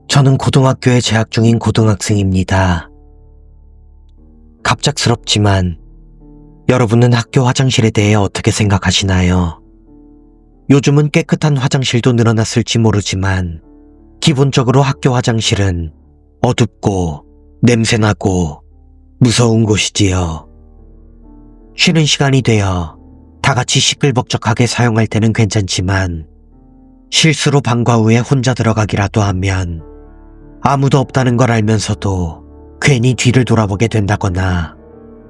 저는 고등학교에 재학 중인 고등학생입니다. 갑작스럽지만 여러분은 학교 화장실에 대해 어떻게 생각하시나요? 요즘은 깨끗한 화장실도 늘어났을지 모르지만 기본적으로 학교 화장실은 어둡고 냄새나고 무서운 곳이지요. 쉬는 시간이 되어 다 같이 시끌벅적하게 사용할 때는 괜찮지만 실수로 방과 후에 혼자 들어가기라도 하면 아무도 없다는 걸 알면서도 괜히 뒤를 돌아보게 된다거나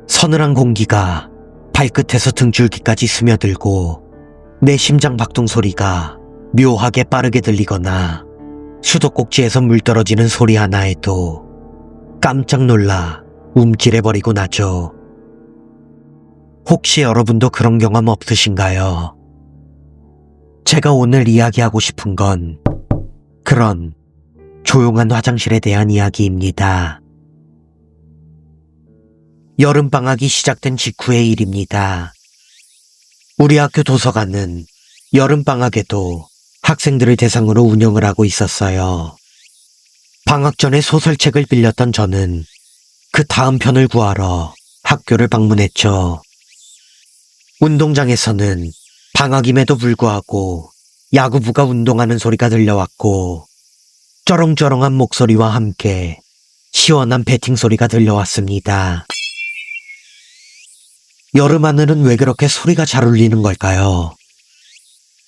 서늘한 공기가 발끝에서 등줄기까지 스며들고 내 심장 박동 소리가 묘하게 빠르게 들리거나 수도꼭지에서 물 떨어지는 소리 하나에도 깜짝 놀라 움찔해버리고 나죠. 혹시 여러분도 그런 경험 없으신가요? 제가 오늘 이야기하고 싶은 건 그런 조용한 화장실에 대한 이야기입니다. 여름방학이 시작된 직후의 일입니다. 우리 학교 도서관은 여름방학에도 학생들을 대상으로 운영을 하고 있었어요. 방학 전에 소설책을 빌렸던 저는 그 다음 편을 구하러 학교를 방문했죠. 운동장에서는 방학임에도 불구하고 야구부가 운동하는 소리가 들려왔고 쩌렁쩌렁한 목소리와 함께 시원한 배팅 소리가 들려왔습니다. 여름하늘은 왜 그렇게 소리가 잘 울리는 걸까요?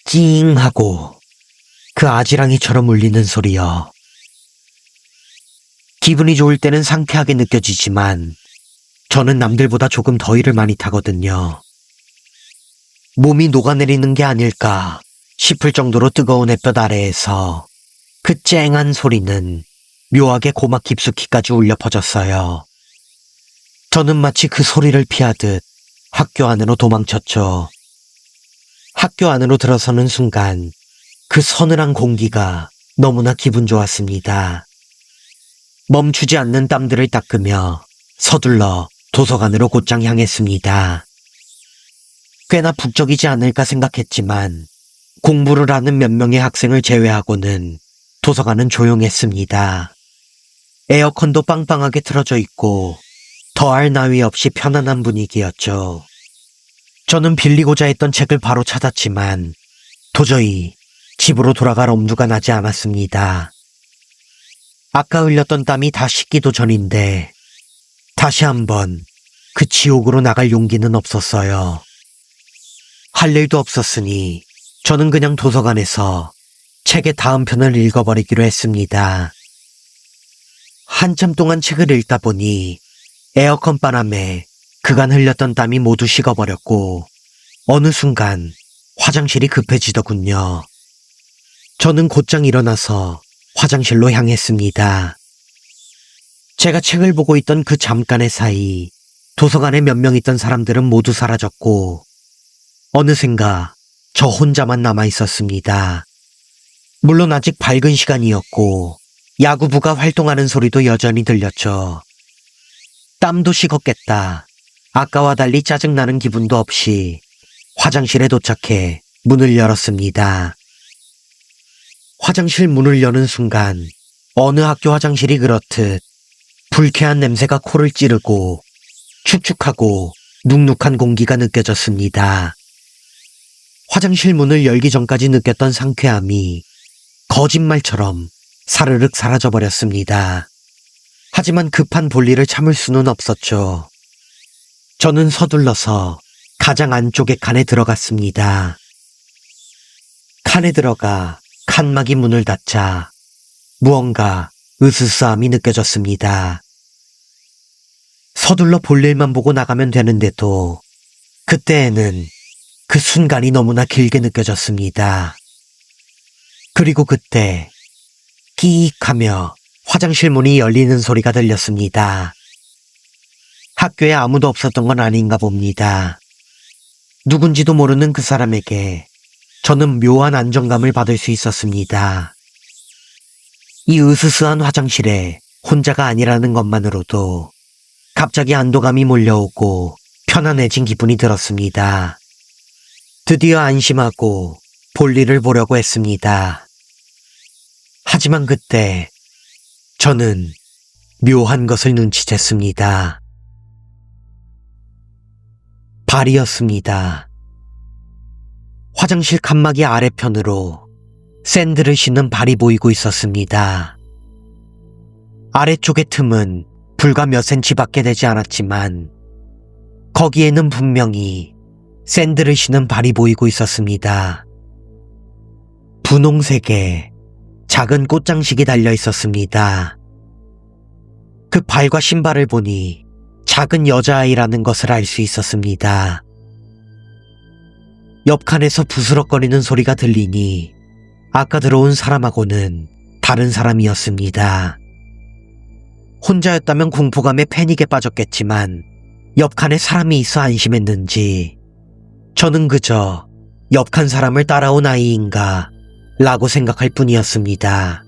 찡 하고 그 아지랑이처럼 울리는 소리요. 기분이 좋을 때는 상쾌하게 느껴지지만 저는 남들보다 조금 더위를 많이 타거든요. 몸이 녹아내리는 게 아닐까 싶을 정도로 뜨거운 햇볕 아래에서 그 쨍한 소리는 묘하게 고막 깊숙이까지 울려 퍼졌어요. 저는 마치 그 소리를 피하듯 학교 안으로 도망쳤죠. 학교 안으로 들어서는 순간 그 서늘한 공기가 너무나 기분 좋았습니다. 멈추지 않는 땀들을 닦으며 서둘러 도서관으로 곧장 향했습니다. 꽤나 북적이지 않을까 생각했지만 공부를 하는 몇 명의 학생을 제외하고는 도서관은 조용했습니다. 에어컨도 빵빵하게 틀어져 있고 더할 나위 없이 편안한 분위기였죠. 저는 빌리고자 했던 책을 바로 찾았지만 도저히 집으로 돌아갈 엄두가 나지 않았습니다. 아까 흘렸던 땀이 다 식기도 전인데 다시 한번 그 지옥으로 나갈 용기는 없었어요. 할 일도 없었으니 저는 그냥 도서관에서 책의 다음 편을 읽어버리기로 했습니다. 한참 동안 책을 읽다 보니 에어컨 바람에 그간 흘렸던 땀이 모두 식어버렸고 어느 순간 화장실이 급해지더군요. 저는 곧장 일어나서 화장실로 향했습니다. 제가 책을 보고 있던 그 잠깐의 사이 도서관에 몇 명 있던 사람들은 모두 사라졌고 어느샌가 저 혼자만 남아있었습니다. 물론 아직 밝은 시간이었고 야구부가 활동하는 소리도 여전히 들렸죠. 땀도 식었겠다. 아까와 달리 짜증나는 기분도 없이 화장실에 도착해 문을 열었습니다. 화장실 문을 여는 순간 어느 학교 화장실이 그렇듯 불쾌한 냄새가 코를 찌르고 축축하고 눅눅한 공기가 느껴졌습니다. 화장실 문을 열기 전까지 느꼈던 상쾌함이 거짓말처럼 사르륵 사라져버렸습니다. 하지만 급한 볼일을 참을 수는 없었죠. 저는 서둘러서 가장 안쪽의 칸에 들어갔습니다. 칸에 들어가 칸막이 문을 닫자 무언가 으스스함이 느껴졌습니다. 서둘러 볼일만 보고 나가면 되는데도 그때에는 그 순간이 너무나 길게 느껴졌습니다. 그리고 그때 끼익 하며 화장실 문이 열리는 소리가 들렸습니다. 학교에 아무도 없었던 건 아닌가 봅니다. 누군지도 모르는 그 사람에게 저는 묘한 안정감을 받을 수 있었습니다. 이 으스스한 화장실에 혼자가 아니라는 것만으로도 갑자기 안도감이 몰려오고 편안해진 기분이 들었습니다. 드디어 안심하고 볼일을 보려고 했습니다. 하지만 그때 저는 묘한 것을 눈치챘습니다. 발이었습니다. 화장실 칸막이 아래편으로 샌들을 신는 발이 보이고 있었습니다. 아래쪽의 틈은 불과 몇 센치밖에 되지 않았지만 거기에는 분명히 샌들을 신은 발이 보이고 있었습니다. 분홍색의 작은 꽃장식이 달려 있었습니다. 그 발과 신발을 보니 작은 여자아이라는 것을 알 수 있었습니다. 옆칸에서 부스럭거리는 소리가 들리니 아까 들어온 사람하고는 다른 사람이었습니다. 혼자였다면 공포감에 패닉에 빠졌겠지만 옆칸에 사람이 있어 안심했는지 저는 그저 옆칸 사람을 따라온 아이인가 라고 생각할 뿐이었습니다.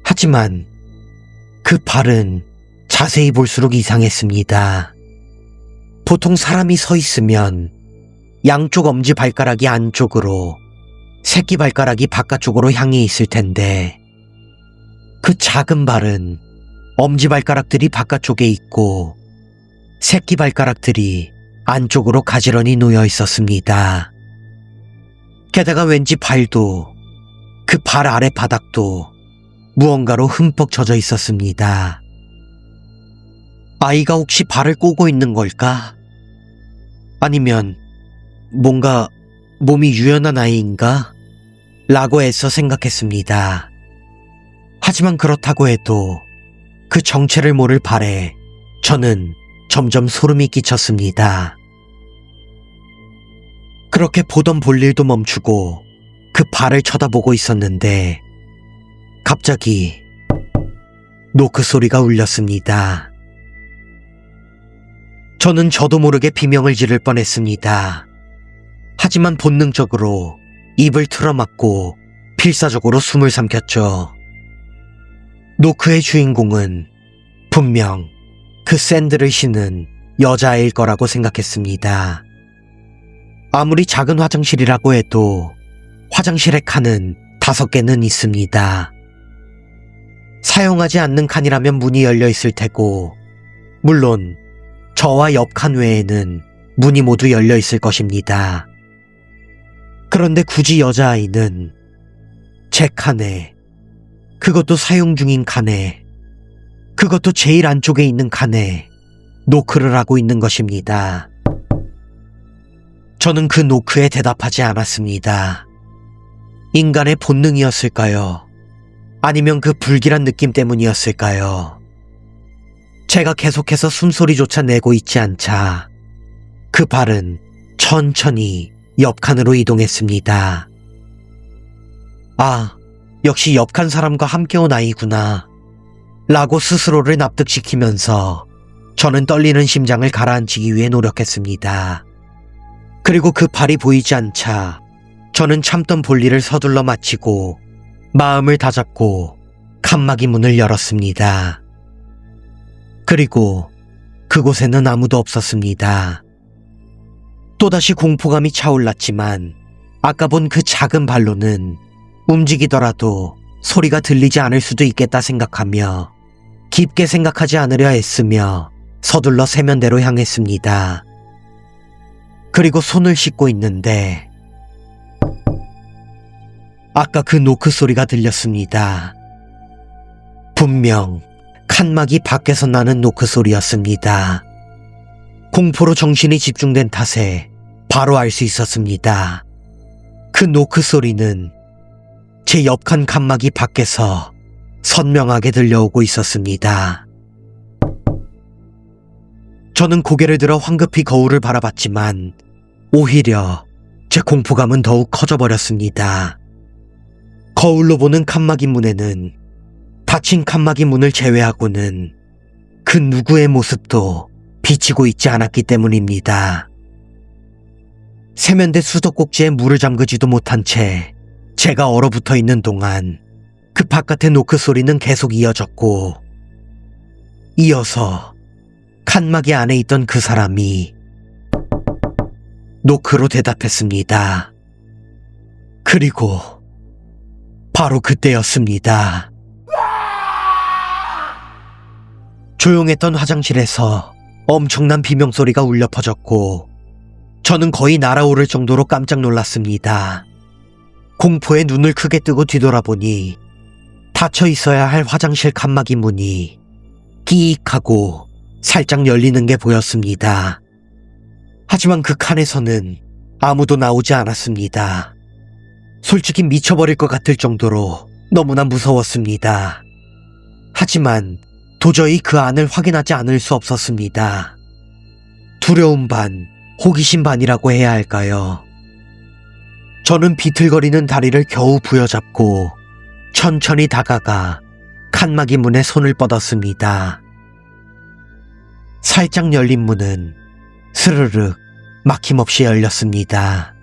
하지만 그 발은 자세히 볼수록 이상했습니다. 보통 사람이 서 있으면 양쪽 엄지발가락이 안쪽으로, 새끼발가락이 바깥쪽으로 향해 있을 텐데 그 작은 발은 엄지발가락들이 바깥쪽에 있고 새끼발가락들이 안쪽으로 가지런히 놓여 있었습니다. 게다가 왠지 발도, 그 발 아래 바닥도 무언가로 흠뻑 젖어 있었습니다. 아이가 혹시 발을 꼬고 있는 걸까? 아니면 뭔가 몸이 유연한 아이인가? 라고 애써 생각했습니다. 하지만 그렇다고 해도 그 정체를 모를 발에 저는 점점 소름이 끼쳤습니다. 그렇게 보던 볼일도 멈추고 그 발을 쳐다보고 있었는데 갑자기 노크 소리가 울렸습니다. 저는 저도 모르게 비명을 지를 뻔했습니다. 하지만 본능적으로 입을 틀어막고 필사적으로 숨을 삼켰죠. 노크의 주인공은 분명 그 샌들을 신은 여자아이일 거라고 생각했습니다. 아무리 작은 화장실이라고 해도 화장실의 칸은 5개는 있습니다. 사용하지 않는 칸이라면 문이 열려 있을 테고, 물론 저와 옆 칸 외에는 문이 모두 열려 있을 것입니다. 그런데 굳이 여자아이는 제 칸에, 그것도 사용 중인 칸에, 그것도 제일 안쪽에 있는 칸에 노크를 하고 있는 것입니다. 저는 그 노크에 대답하지 않았습니다. 인간의 본능이었을까요? 아니면 그 불길한 느낌 때문이었을까요? 제가 계속해서 숨소리조차 내고 있지 않자 그 발은 천천히 옆칸으로 이동했습니다. 아, 역시 옆칸 사람과 함께 온 아이구나 라고 스스로를 납득시키면서 저는 떨리는 심장을 가라앉히기 위해 노력했습니다. 그리고 그 발이 보이지 않자 저는 참던 볼일을 서둘러 마치고 마음을 다잡고 칸막이 문을 열었습니다. 그리고 그곳에는 아무도 없었습니다. 또다시 공포감이 차올랐지만 아까 본 그 작은 발로는 움직이더라도 소리가 들리지 않을 수도 있겠다 생각하며 깊게 생각하지 않으려 애쓰며 서둘러 세면대로 향했습니다. 그리고 손을 씻고 있는데 아까 그 노크 소리가 들렸습니다. 분명 칸막이 밖에서 나는 노크 소리였습니다. 공포로 정신이 집중된 탓에 바로 알 수 있었습니다. 그 노크 소리는 제 옆칸 칸막이 밖에서 선명하게 들려오고 있었습니다. 저는 고개를 들어 황급히 거울을 바라봤지만 오히려 제 공포감은 더욱 커져버렸습니다. 거울로 보는 칸막이 문에는 닫힌 칸막이 문을 제외하고는 그 누구의 모습도 비치고 있지 않았기 때문입니다. 세면대 수도꼭지에 물을 잠그지도 못한 채 제가 얼어붙어 있는 동안 그 바깥의 노크 소리는 계속 이어졌고 이어서 칸막이 안에 있던 그 사람이 노크로 대답했습니다. 그리고 바로 그때였습니다. 조용했던 화장실에서 엄청난 비명소리가 울려 퍼졌고 저는 거의 날아오를 정도로 깜짝 놀랐습니다. 공포에 눈을 크게 뜨고 뒤돌아보니 닫혀 있어야 할 화장실 칸막이 문이 끼익하고 살짝 열리는 게 보였습니다. 하지만 그 칸에서는 아무도 나오지 않았습니다. 솔직히 미쳐버릴 것 같을 정도로 너무나 무서웠습니다. 하지만 도저히 그 안을 확인하지 않을 수 없었습니다. 두려움 반, 호기심 반이라고 해야 할까요? 저는 비틀거리는 다리를 겨우 부여잡고 천천히 다가가 칸막이 문에 손을 뻗었습니다. 살짝 열린 문은 스르륵 막힘없이 열렸습니다.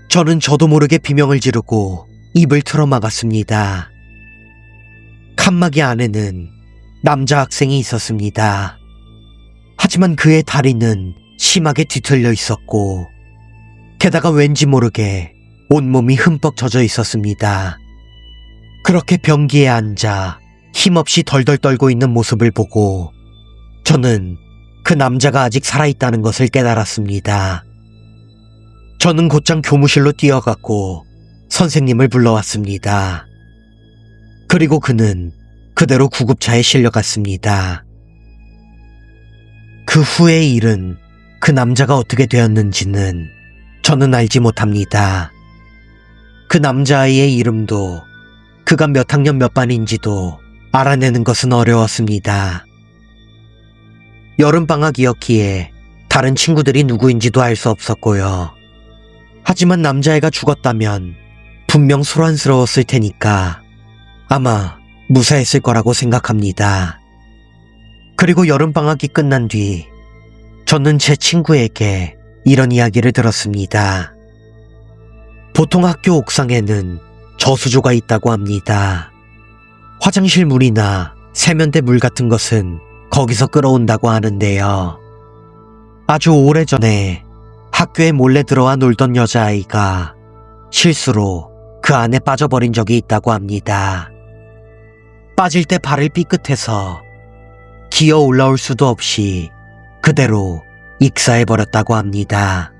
저는 저도 모르게 비명을 지르고 입을 틀어막았습니다. 칸막이 안에는 남자 학생이 있었습니다. 하지만 그의 다리는 심하게 뒤틀려 있었고 게다가 왠지 모르게 온몸이 흠뻑 젖어 있었습니다. 그렇게 변기에 앉아 힘없이 덜덜 떨고 있는 모습을 보고 저는 그 남자가 아직 살아있다는 것을 깨달았습니다. 저는 곧장 교무실로 뛰어갔고 선생님을 불러왔습니다. 그리고 그는 그대로 구급차에 실려갔습니다. 그 후의 일은 그 남자가 어떻게 되었는지는 저는 알지 못합니다. 그 남자아이의 이름도 그가 몇 학년 몇 반인지도 알아내는 것은 어려웠습니다. 여름방학이었기에 다른 친구들이 누구인지도 알 수 없었고요. 하지만 남자애가 죽었다면 분명 소란스러웠을 테니까 아마 무사했을 거라고 생각합니다. 그리고 여름방학이 끝난 뒤 저는 제 친구에게 이런 이야기를 들었습니다. 보통 학교 옥상에는 저수조가 있다고 합니다. 화장실 물이나 세면대 물 같은 것은 거기서 끌어온다고 하는데요. 아주 오래전에 학교에 몰래 들어와 놀던 여자아이가 실수로 그 안에 빠져버린 적이 있다고 합니다. 빠질 때 발을 삐끗해서 기어 올라올 수도 없이 그대로 익사해버렸다고 합니다.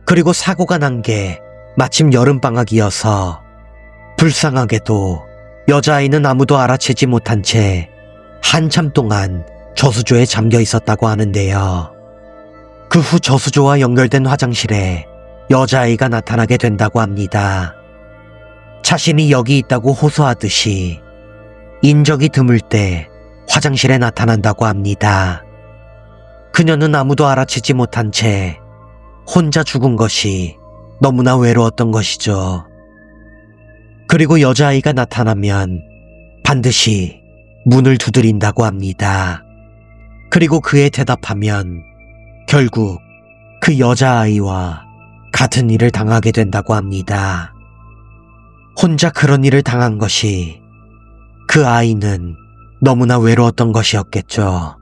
그리고 사고가 난 게 마침 여름방학이어서 불쌍하게도 여자아이는 아무도 알아채지 못한 채 한참 동안 저수조에 잠겨 있었다고 하는데요. 그 후 저수조와 연결된 화장실에 여자아이가 나타나게 된다고 합니다. 자신이 여기 있다고 호소하듯이 인적이 드물 때 화장실에 나타난다고 합니다. 그녀는 아무도 알아채지 못한 채 혼자 죽은 것이 너무나 외로웠던 것이죠. 그리고 여자아이가 나타나면 반드시 문을 두드린다고 합니다. 그리고 그에 대답하면 결국 그 여자아이와 같은 일을 당하게 된다고 합니다. 혼자 그런 일을 당한 것이 그 아이는 너무나 외로웠던 것이었겠죠.